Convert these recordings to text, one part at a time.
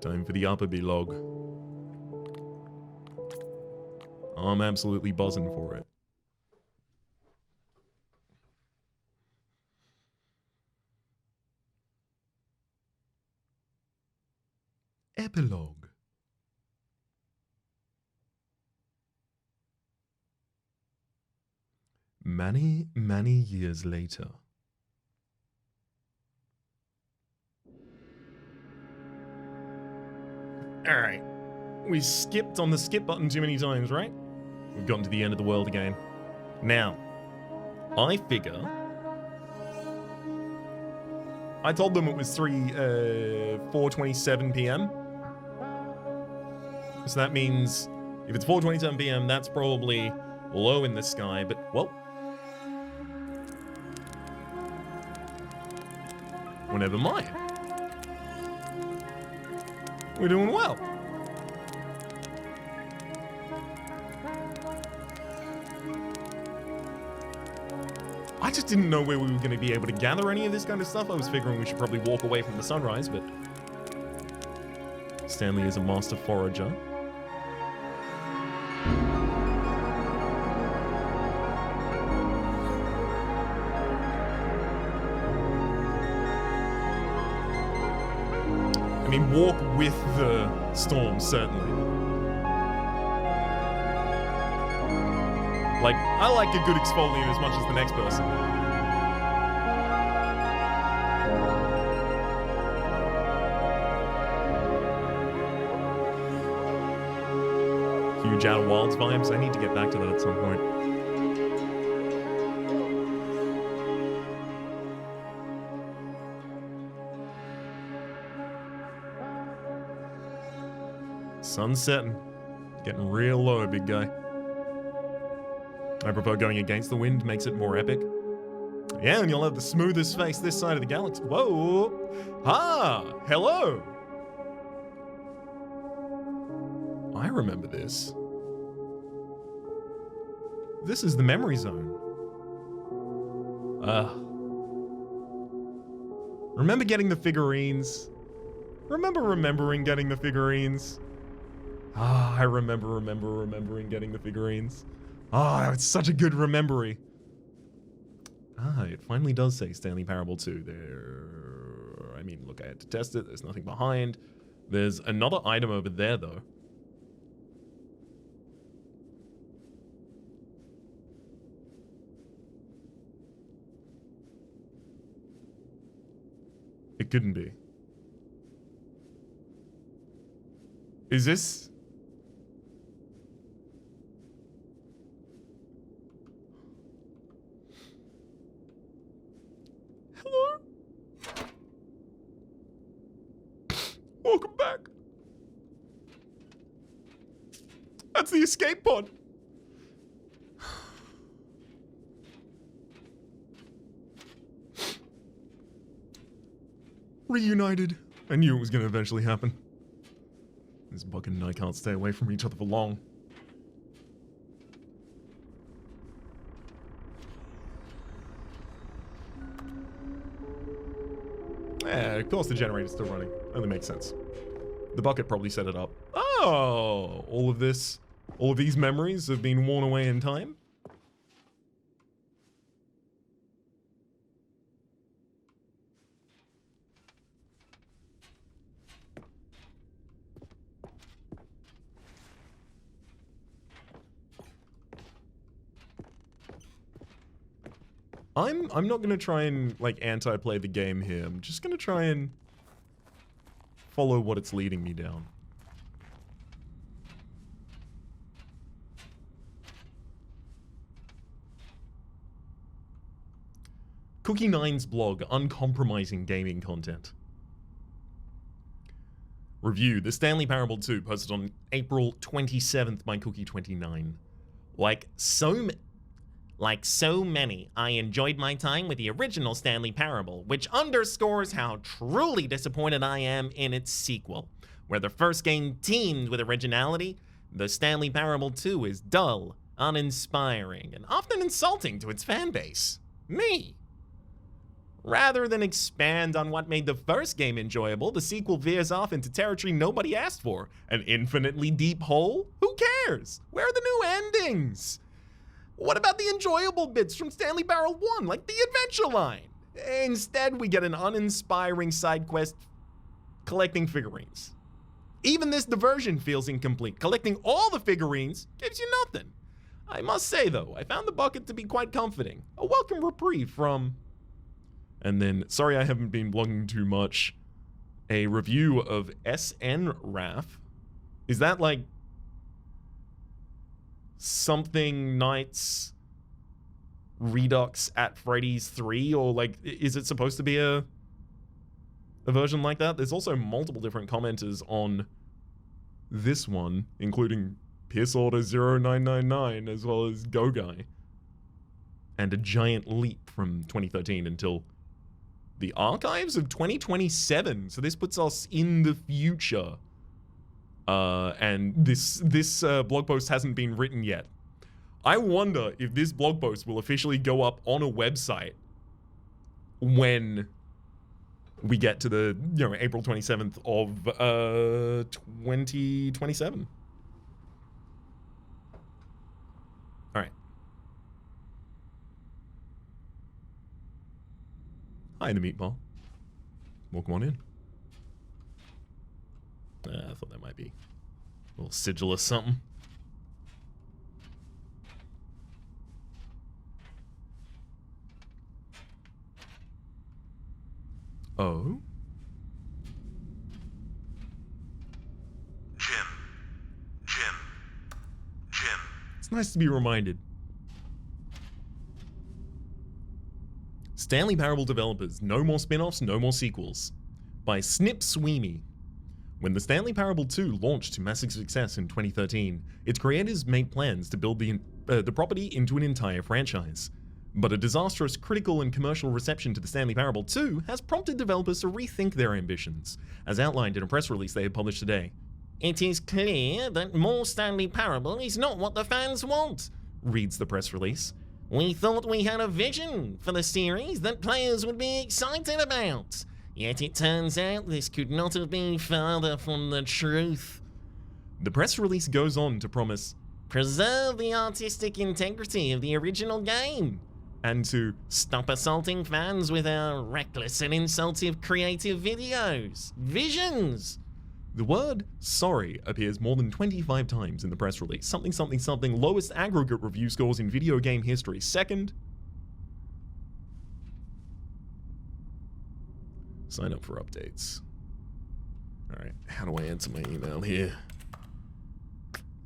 Time for the upper log. I'm absolutely buzzing for it. Epilogue. Many, many years later. Alright. We skipped on the skip button too many times, right? We've gotten to the end of the world again. Now, I figure... I told them it was 4:27 p.m. So that means if it's 4:27 p.m., that's probably low in the sky, but, well... well, never mind. We're doing well. I just didn't know where we were going to be able to gather any of this kind of stuff. I was figuring we should probably walk away from the sunrise, but... Stanley is a master forager. I mean, walk with the storm, certainly. Like, I like a good exfoliant as much as the next person. Huge Outer Wilds vibes. I need to get back to that at some point. Sun's setting. Getting real low, big guy. I prefer going against the wind, makes it more epic. Yeah, and you'll have the smoothest face this side of the galaxy. Whoa! Ah! Hello! I remember this. This is the memory zone. Remember getting the figurines? Remembering getting the figurines? Ah, I remembering getting the figurines. Ah, it's such a good remembery. Ah, it finally does say Stanley Parable 2 there. I mean, look, I had to test it. There's nothing behind. There's another item over there, though. It couldn't be. Is this... Hello? Welcome back. That's the escape pod. Reunited. I knew it was going to eventually happen. This bucket and I can't stay away from each other for long. Yeah, of course the generator's still running. Only makes sense. The bucket probably set it up. Oh, all of these memories have been worn away in time. I'm not gonna try and like anti-play the game here. I'm just gonna try and follow what it's leading me down. Cookie9's blog, uncompromising gaming content. Review, The Stanley Parable 2, posted on April 27th by Cookie29. Like so many, I enjoyed my time with the original Stanley Parable, which underscores how truly disappointed I am in its sequel. Where the first game teamed with originality, the Stanley Parable 2 is dull, uninspiring, and often insulting to its fanbase. Me. Rather than expand on what made the first game enjoyable, the sequel veers off into territory nobody asked for. An infinitely deep hole? Who cares? Where are the new endings? What about the enjoyable bits from Stanley Barrel 1, like the adventure line? Instead, we get an uninspiring side quest collecting figurines. Even this diversion feels incomplete. Collecting all the figurines gives you nothing. I must say, though, I found the bucket to be quite comforting. A welcome reprieve from... And then, sorry I haven't been blogging too much, a review of SN Raf. Is that like something Knights Redux at Freddy's 3? Or like, is it supposed to be a version like that? There's also multiple different commenters on this one, including Pierce Order 0999 as well as Go Guy. And a giant leap from 2013 until the archives of 2027. So this puts us in the future. And this blog post hasn't been written yet. I wonder if this blog post will officially go up on a website when we get to the, April 27th of 2027. All right. Hi, the meatball. Welcome on in. I thought that might be a little sigil or something. Oh? Jim. It's nice to be reminded. Stanley Parable developers, no more spin-offs, no more sequels. By Snip Sweeney. When the Stanley Parable 2 launched to massive success in 2013, its creators made plans to build the property into an entire franchise. But a disastrous critical and commercial reception to the Stanley Parable 2 has prompted developers to rethink their ambitions, as outlined in a press release they had published today. "It is clear that more Stanley Parable is not what the fans want," reads the press release. "We thought we had a vision for the series that players would be excited about. Yet it turns out this could not have been further from the truth." The press release goes on to promise, "Preserve the artistic integrity of the original game," and to "stop assaulting fans with our reckless and insultive creative visions." The word "sorry" appears more than 25 times in the press release. Something, something, something, lowest aggregate review scores in video game history. Second, sign up for updates. Alright, how do I answer my email here?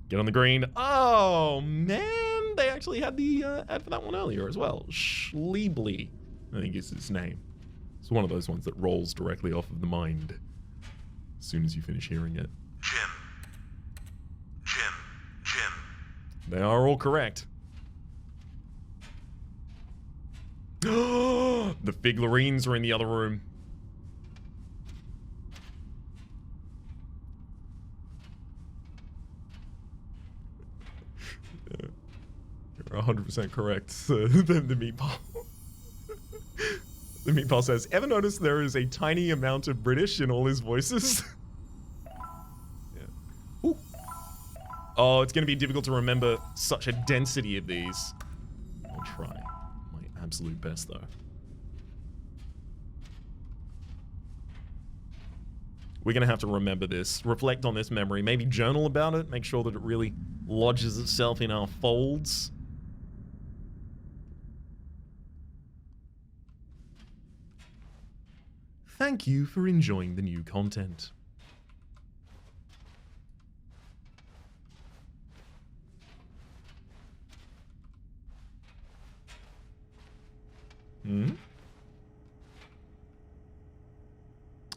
Get on the green. Oh, man! They actually had the ad for that one earlier as well. Schleebly, I think is his name. It's one of those ones that rolls directly off of the mind as soon as you finish hearing it. Jim. They are all correct. The figurines are in the other room. You're 100% correct. The meatball. The meatball says, "Ever notice there is a tiny amount of British in all his voices?" Yeah. Ooh. Oh, it's going to be difficult to remember such a density of these. I'll try my absolute best, though. We're going to have to remember this, reflect on this memory, maybe journal about it, make sure that it really lodges itself in our folds. Thank you for enjoying the new content.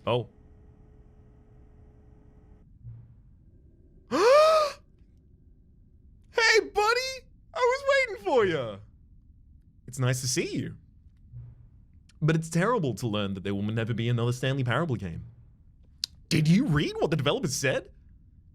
Oh. Hey, buddy! I was waiting for you! It's nice to see you. But it's terrible to learn that there will never be another Stanley Parable game. Did you read what the developers said?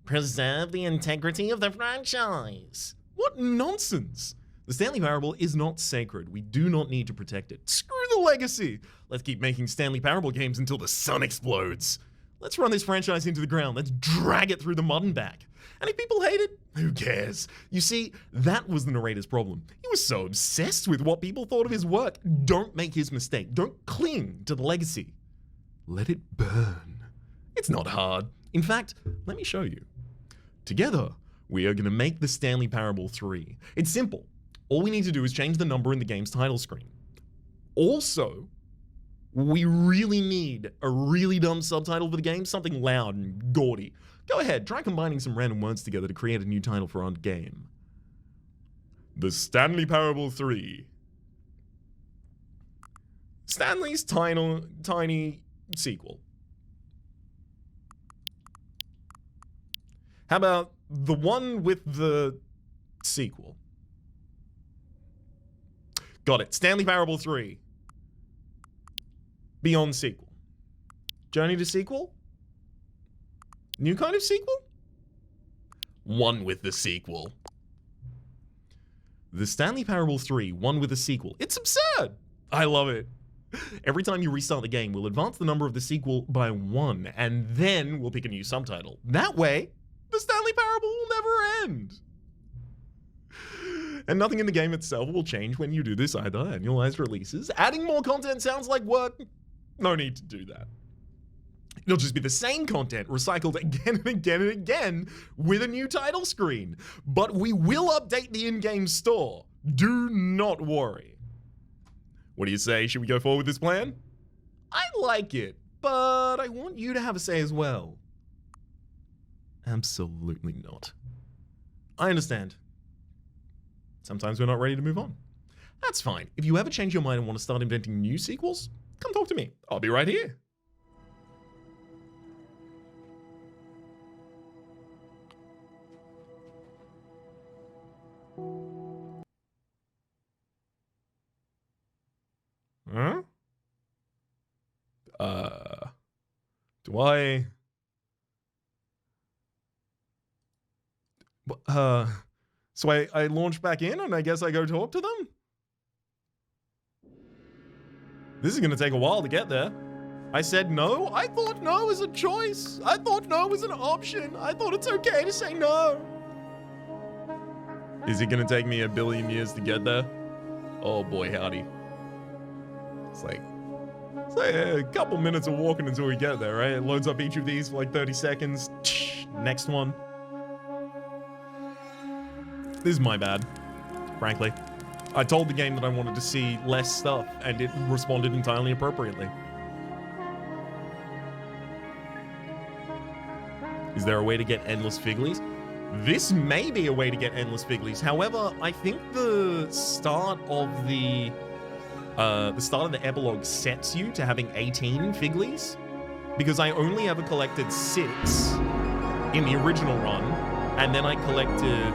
Preserve the integrity of the franchise. What nonsense! The Stanley Parable is not sacred. We do not need to protect it. Screw the legacy. Let's keep making Stanley Parable games until the sun explodes. Let's run this franchise into the ground. Let's drag it through the mud and back. And if people hate it, who cares? You see, that was the narrator's problem. He was so obsessed with what people thought of his work. Don't make his mistake. Don't cling to the legacy. Let it burn. It's not hard. In fact, let me show you. Together, we are going to make the Stanley Parable 3. It's simple. All we need to do is change the number in the game's title screen. Also, we really need a really dumb subtitle for the game, something loud and gaudy. Go ahead, try combining some random words together to create a new title for our game. The Stanley Parable 3. Stanley's tiny sequel. How about the one with the sequel? Got it. Stanley Parable 3. Beyond sequel. Journey to sequel? New kind of sequel? One with the sequel. The Stanley Parable 3, one with a sequel. It's absurd! I love it. Every time you restart the game, we'll advance the number of the sequel by 1, and then we'll pick a new subtitle. That way, the Stanley Parable will never end. And nothing in the game itself will change when you do this either. Annualized releases. Adding more content sounds like work. No need to do that. It'll just be the same content recycled again and again and again with a new title screen. But we will update the in-game store. Do not worry. What do you say? Should we go forward with this plan? I like it, but I want you to have a say as well. Absolutely not. I understand. Sometimes we're not ready to move on. That's fine. If you ever change your mind and want to start inventing new sequels, come talk to me. I'll be right here. Huh? Do I... So I launch back in and I guess I go talk to them? This is gonna take a while to get there. I said no? I thought no was a choice. I thought no was an option. I thought it's okay to say no. Is it gonna take me 1 billion years to get there? Oh boy, howdy. It's like a couple minutes of walking until we get there, right? It loads up each of these for like 30 seconds. Next one. This is my bad, frankly. I told the game that I wanted to see less stuff, and it responded entirely appropriately. Is there a way to get endless Figglies? This may be a way to get endless Figglies. However, I think the start of the epilogue sets you to having 18 Figglies, because I only ever collected 6 in the original run, and then I collected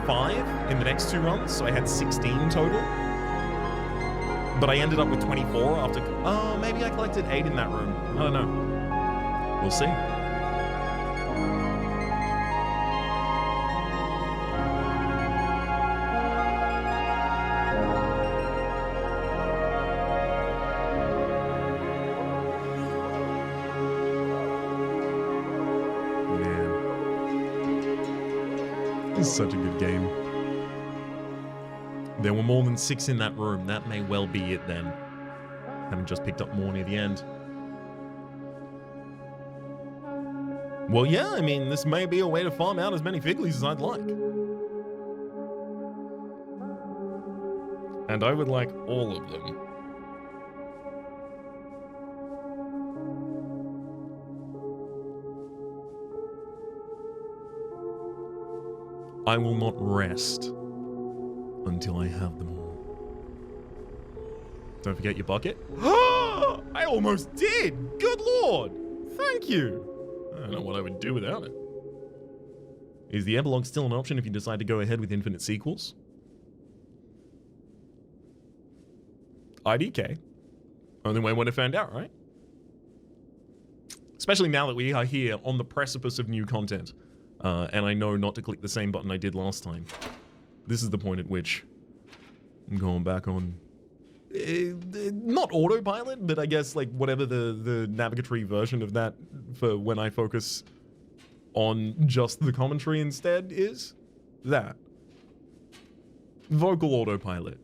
5 in the next 2 runs, so I had 16 total. But I ended up with 24 after... Oh, maybe I collected 8 in that room. I don't know. We'll see. Such a good game. There were more than 6 in that room. That may well be it then. Haven't just picked up more near the end. Well, yeah, I mean, this may be a way to farm out as many Figglies as I'd like. And I would like all of them. I will not rest until I have them all. Don't forget your bucket. I almost did! Good lord! Thank you! I don't know what I would do without it. Is the epilogue still an option if you decide to go ahead with infinite sequels? IDK. Only way I would have found out, right? Especially now that we are here on the precipice of new content. And I know not to click the same button I did last time. This is the point at which I'm going back on not autopilot, but I guess like whatever the navigatory version of that for when I focus on just the commentary instead is that. Vocal autopilot.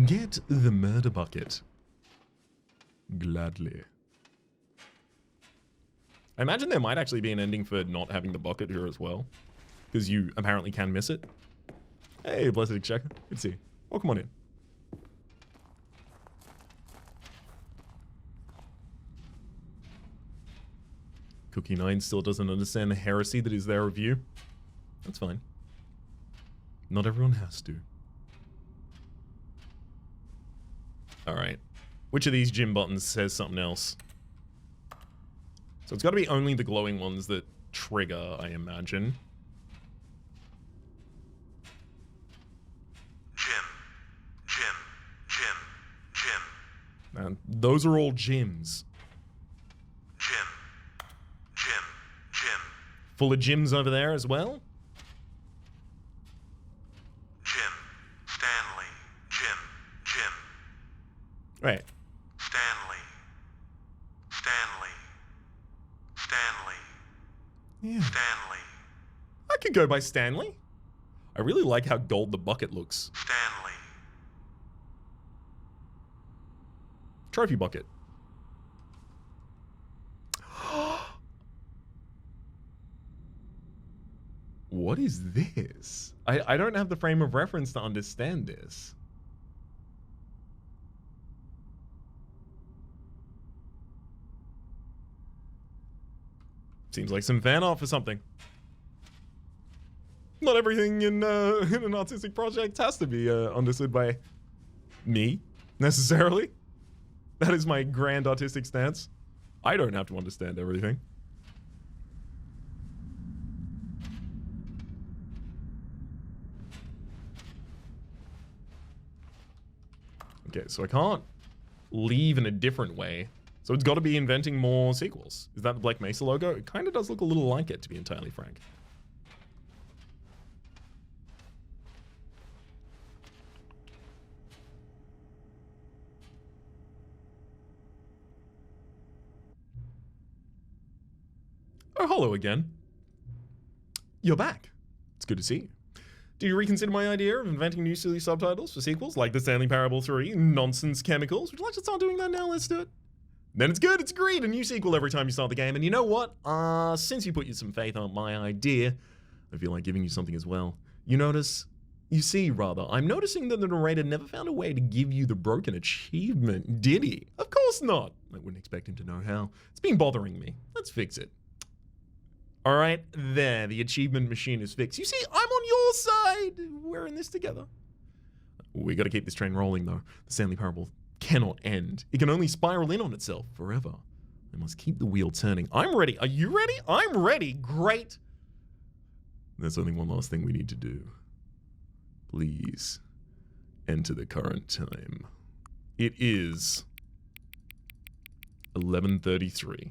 Get the murder bucket. Gladly. I imagine there might actually be an ending for not having the bucket here as well. Because you apparently can miss it. Hey, Blessed Exchequer. Good to see you. Welcome on in. Cookie9 still doesn't understand the heresy that is their review. That's fine. Not everyone has to. Alright. Which of these gym buttons says something else? So it's got to be only the glowing ones that trigger, I imagine. Man, those are all gyms. Gym. Full of gyms over there as well? Stanley. Gym. Right. Stanley. Yeah. Stanley. I could go by Stanley. I really like how gold the bucket looks. Stanley. Trophy bucket. What is this? I don't have the frame of reference to understand this. Seems like some fan art for something. Not everything in an artistic project has to be understood by me, necessarily. That is my grand artistic stance. I don't have to understand everything. Okay, so I can't leave in a different way. So it's got to be inventing more sequels. Is that the Black Mesa logo? It kind of does look a little like it, to be entirely frank. Oh, hello again. You're back. It's good to see you. Do you reconsider my idea of inventing new silly subtitles for sequels like the Stanley Parable 3, Nonsense Chemicals? Would you like to start doing that now? Let's do it. Then it's good, it's agreed. A new sequel every time you start the game. And you know what? Since you put some faith on my idea, I feel like giving you something as well. You see, I'm noticing that the narrator never found a way to give you the broken achievement, did he? Of course not. I wouldn't expect him to know how. It's been bothering me. Let's fix it. All right, there, the achievement machine is fixed. You see, I'm on your side. We're in this together. We got to keep this train rolling, though. The Stanley Parable cannot end. It can only spiral in on itself forever. I must keep the wheel turning. I'm ready. Are you ready? I'm ready. Great. There's only one last thing we need to do. Please enter the current time. It is 11:33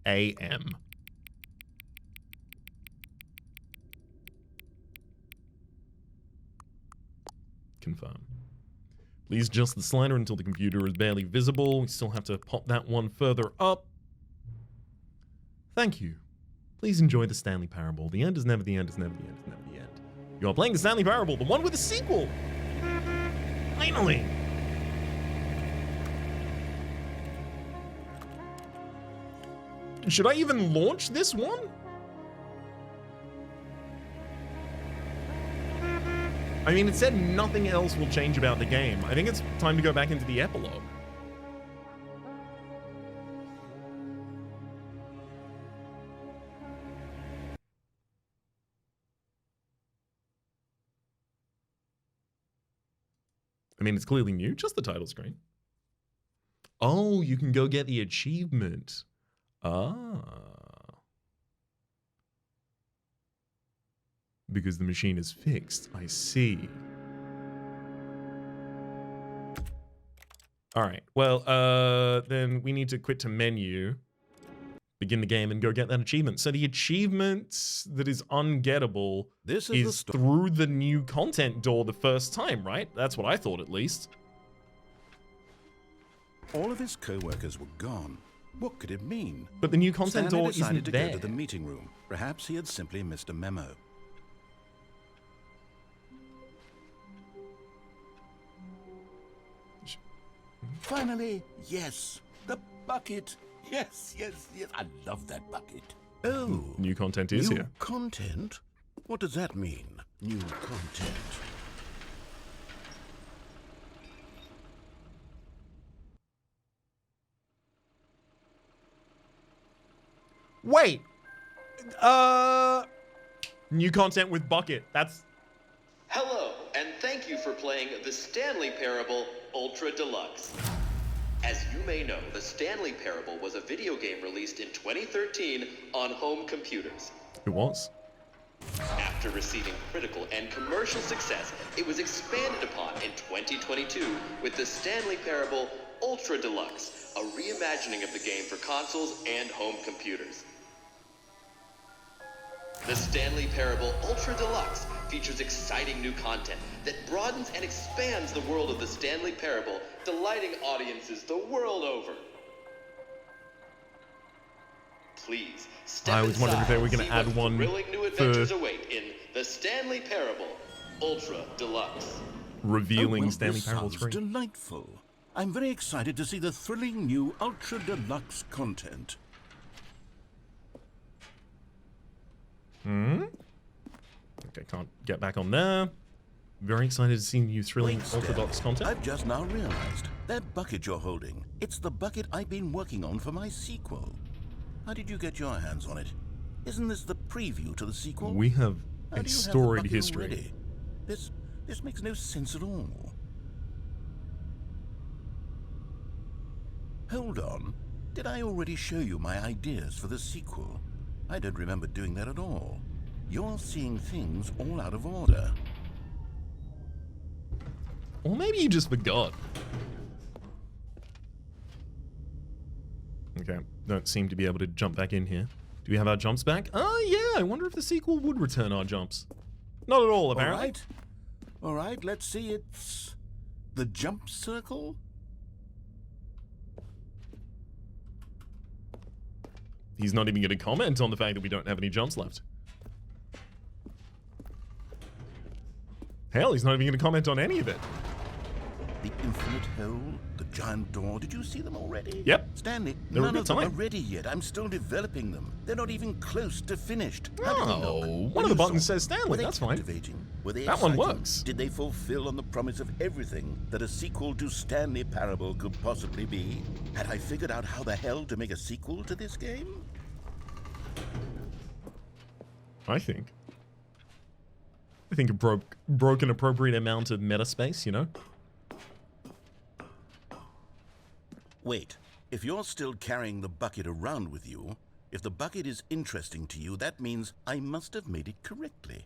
a.m. Confirm. Please adjust the slider until the computer is barely visible. We still have to pop that one further up. Thank you. Please enjoy the Stanley Parable. The end is never the end, is never the end, is never the end. You are playing the Stanley Parable, the one with a sequel! Finally! Should I even launch this one? I mean, it said nothing else will change about the game. I think it's time to go back into the epilogue. I mean, it's clearly new, just the title screen. Oh, you can go get the achievement. Ah. Because the machine is fixed. I see. All right. Well, then we need to quit to menu. begin the game and go get that achievement. So the achievement that is ungettable is through the new content door the first time, right? That's what I thought, at least. All of his co-workers were gone. What could it mean? But the new content Stanley door decided isn't to there. go to the meeting room. Perhaps he had simply missed a memo. Finally, yes, the bucket. Yes, yes, yes. I love that bucket. Oh, New content is new here. content? What does that mean? New content. Wait! New content with Bucket. That's... Hello, and thank you for playing the Stanley Parable Ultra Deluxe. As you may know, the Stanley Parable was a video game released in 2013 on home computers. It was. After receiving critical and commercial success, it was expanded upon in 2022 with the Stanley Parable Ultra Deluxe, a reimagining of the game for consoles and home computers. The Stanley Parable Ultra Deluxe features exciting new content that broadens and expands the world of the Stanley Parable, delighting audiences the world over. Please step I was wondering if they were going to add one thrilling new adventures await in the Stanley Parable Ultra Deluxe. Revealing well, Stanley this Parable sounds 3. delightful. I'm very excited to see the thrilling new Ultra Deluxe content. Okay, can't get back on there. Very excited to see new thrilling Wait, Orthodox Stanley, content. I've just now realized that bucket you're holding, it's the bucket I've been working on for my sequel. How did you get your hands on it? Isn't this the preview to the sequel? We have How a do you have the storied bucket history. already? This makes no sense at all. Hold on. Did I already show you my ideas for the sequel? I don't remember doing that at all. You're seeing things all out of order. Or maybe you just forgot. Okay, don't seem to be able to jump back in here. Do we have our jumps back? Oh yeah, I wonder if the sequel would return our jumps. Not at all, apparently. All right, let's see. It's the jump circle? He's not even going to comment on the fact that we don't have any jumps left. Hell, he's not even going to comment on any of it. The infinite hole, the giant door. Did you see them already? Yep. Stanley, They were a none good of them are time. ready yet. I'm still developing them. They're not even close to finished. How do they Oh, look? one When of the you saw buttons them, says Stanley, were they that's fine. captivating? Were they That one exciting? works. Did they fulfill on the promise of everything that a sequel to Stanley Parable could possibly be? Had I figured out how the hell to make a sequel to this game? I think it broke an appropriate amount of meta space, you know? Wait, if you're still carrying the bucket around with you, if the bucket is interesting to you, that means I must have made it correctly.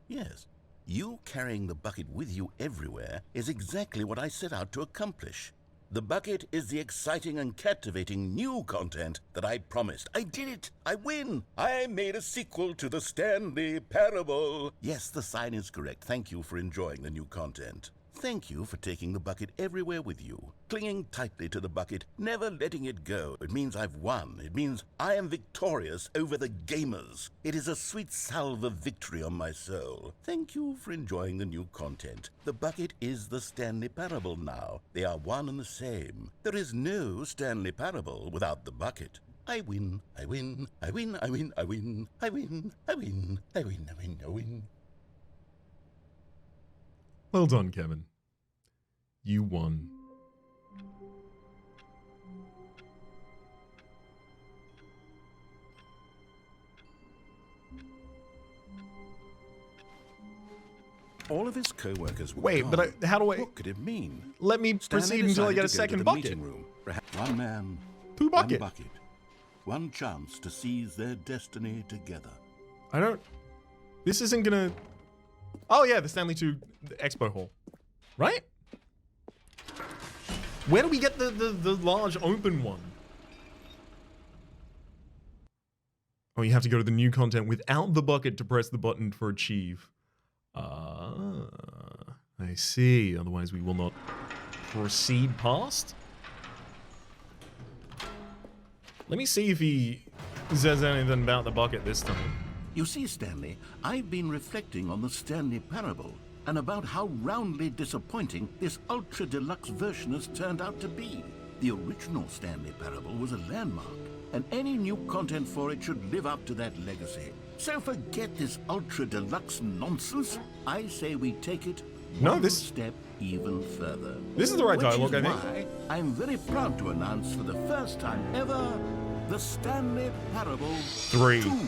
Yes, you carrying the bucket with you everywhere is exactly what I set out to accomplish. The bucket is the exciting and captivating new content that I promised. I did it! I win! I made a sequel to the Stanley Parable! Yes, the sign is correct. Thank you for enjoying the new content. Thank you for taking the bucket everywhere with you, clinging tightly to the bucket, never letting it go. It means I've won. It means I am victorious over the gamers. It is a sweet salve of victory on my soul. Thank you for enjoying the new content. The bucket is the Stanley Parable now. They are one and the same. There is no Stanley Parable without the bucket. I win, I win, I win, I win, I win, I win, I win, I win, I win, I win. Well done, Kevin. You won. All of his co-workers were Wait, gone. but how do I... What could it mean? Let me Stanley proceed until I decided get a to go to second the bucket. meeting room. Perhaps one man, Two bucket. one bucket, one chance to seize their destiny together. I don't... This isn't gonna... Oh yeah, the Stanley 2 Expo Hall. Right? Where do we get the large open one? Oh, you have to go to the new content without the bucket to press the button for achieve. I see. Otherwise, we will not proceed past. Let me see if he says anything about the bucket this time. You see, Stanley, I've been reflecting on the Stanley parable and about how roundly disappointing this ultra deluxe version has turned out to be. The original Stanley parable was a landmark, and any new content for it should live up to that legacy. So forget this ultra deluxe nonsense. I say we take it one step even further. This is the right dialogue, I think. Why I'm very proud to announce for the first time ever the Stanley Parable 3. 2.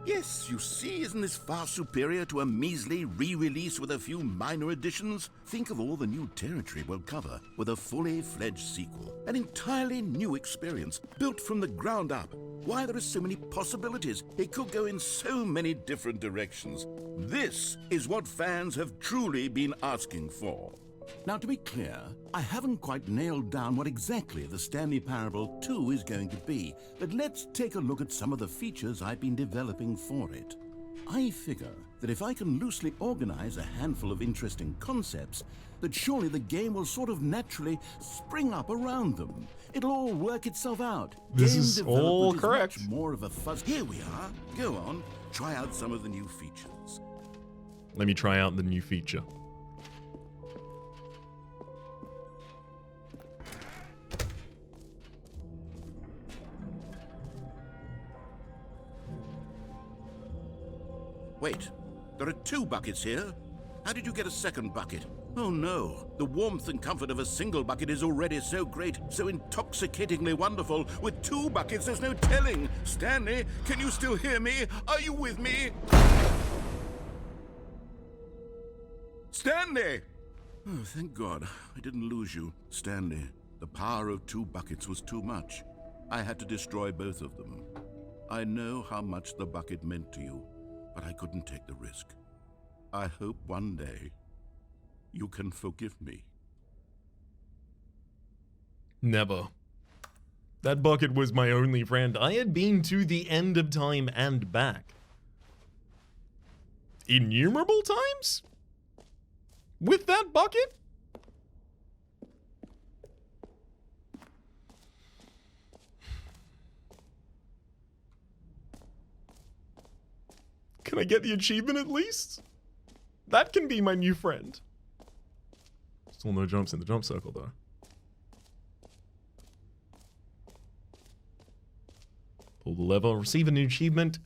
Yes, you see, isn't this far superior to a measly re-release with a few minor additions? Think of all the new territory we'll cover with a fully fledged sequel. An entirely new experience, built from the ground up. Why, there are so many possibilities. It could go in so many different directions. This is what fans have truly been asking for. Now, to be clear, I haven't quite nailed down what exactly the Stanley Parable 2 is going to be, but let's take a look at some of the features I've been developing for it. I figure that if I can loosely organize a handful of interesting concepts, that surely the game will sort of naturally spring up around them. It'll all work itself out. This Game is all development correct. is much more of a fuzz. Here we are. Go on, try out some of the new features. Let me try out the new feature. Wait, there are 2 buckets here. How did you get a second bucket? Oh no, the warmth and comfort of a single bucket is already so great, so intoxicatingly wonderful. With 2 buckets, there's no telling. Stanley, can you still hear me? Are you with me? Stanley! Oh, thank God, I didn't lose you. Stanley, the power of 2 buckets was too much. I had to destroy both of them. I know how much the bucket meant to you, but I couldn't take the risk. I hope one day you can forgive me. Never. That bucket was my only friend. I had been to the end of time and back. Innumerable times? With that bucket? Can I get the achievement at least? That can be my new friend. Still no jumps in the jump circle though. Pull the lever, receive a new achievement.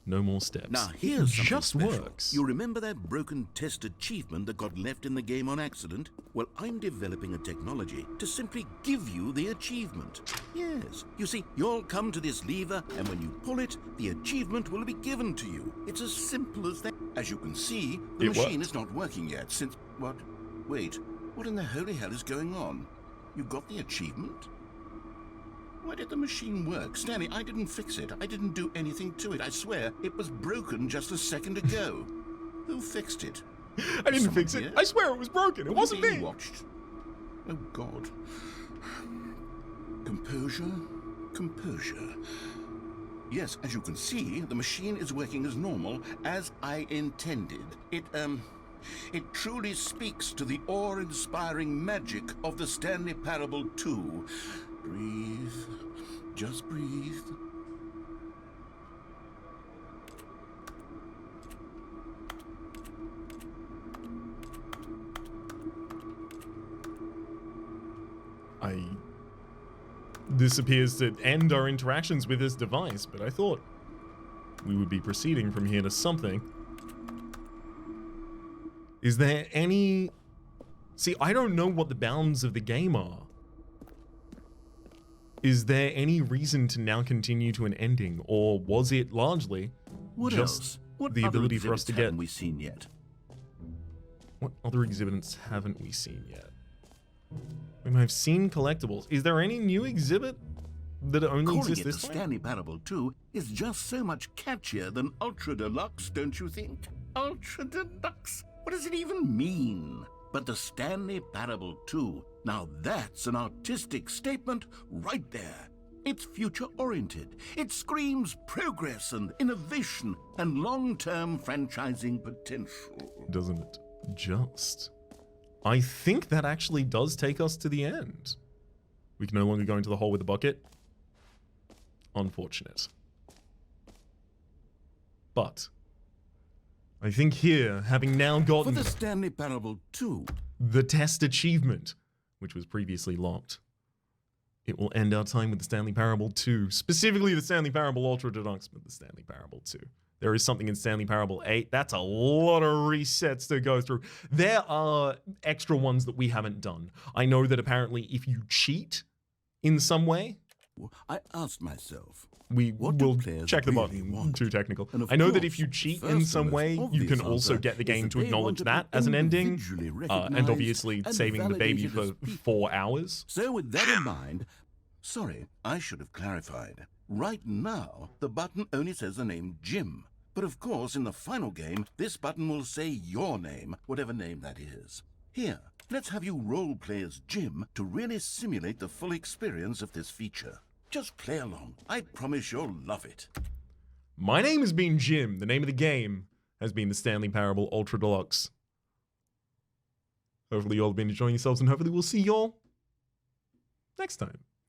No more steps. Now here's it something just special. works. You remember that broken test achievement that got left in the game on accident? Well, I'm developing a technology to simply give you the achievement. Yes. You see, you'll come to this lever, and when you pull it, the achievement will be given to you. It's as simple as that. As you can see, the machine is not working yet since... What? Wait. What in the holy hell is going on? You got the achievement? Why did the machine work? Stanley, I didn't fix it. I didn't do anything to it. I swear, it was broken just a second ago. Who fixed it? I didn't fix it. I swear it was broken. It wasn't me. Watched. Oh, God. Composure. Composure. Yes, as you can see, the machine is working as normal, as I intended. It truly speaks to the awe-inspiring magic of the Stanley Parable 2. Breathe. Just breathe. This appears to end our interactions with this device, but I thought we would be proceeding from here to something. Is there any... See, I don't know what the bounds of the game are. Is there any reason to now continue to an ending, or was it largely what just else? What the ability for us to get... haven't we seen yet? What other exhibits haven't we seen yet? We might have seen collectibles. Is there any new exhibit that only exists this the way? Stanley Parable 2 is just so much catchier than Ultra Deluxe, don't you think? Ultra Deluxe? What does it even mean? But the Stanley Parable 2, now that's an artistic statement right there. It's future-oriented. It screams progress and innovation and long-term franchising potential. Doesn't it just? I think that actually does take us to the end. We can no longer go into the hole with the bucket. Unfortunate. But I think here, having now gotten For the Stanley Parable 2, the test achievement, which was previously locked, it will end our time with the Stanley Parable 2. Specifically the Stanley Parable Ultra Deluxe, but the Stanley Parable 2. There is something in Stanley Parable 8. That's a lot of resets to go through. There are extra ones that we haven't done. I know that apparently if you cheat in some way, I asked myself, we what do will players check the really button. want? Too technical. And of I know that course, if you cheat the in first some and way, most you can obvious also answer get the is game that to they acknowledge want to that be as an ending, individually and recognized obviously and saving the baby validated as for people. 4 hours. So with that in mind, sorry, I should have clarified. Right now, the button only says the name Jim. But of course, in the final game, this button will say your name, whatever name that is. Here, let's have you role-play as Jim to really simulate the full experience of this feature. Just play along. I promise you'll love it. My name has been Jim. The name of the game has been the Stanley Parable Ultra Deluxe. Hopefully you all have been enjoying yourselves, and hopefully we'll see you all next time.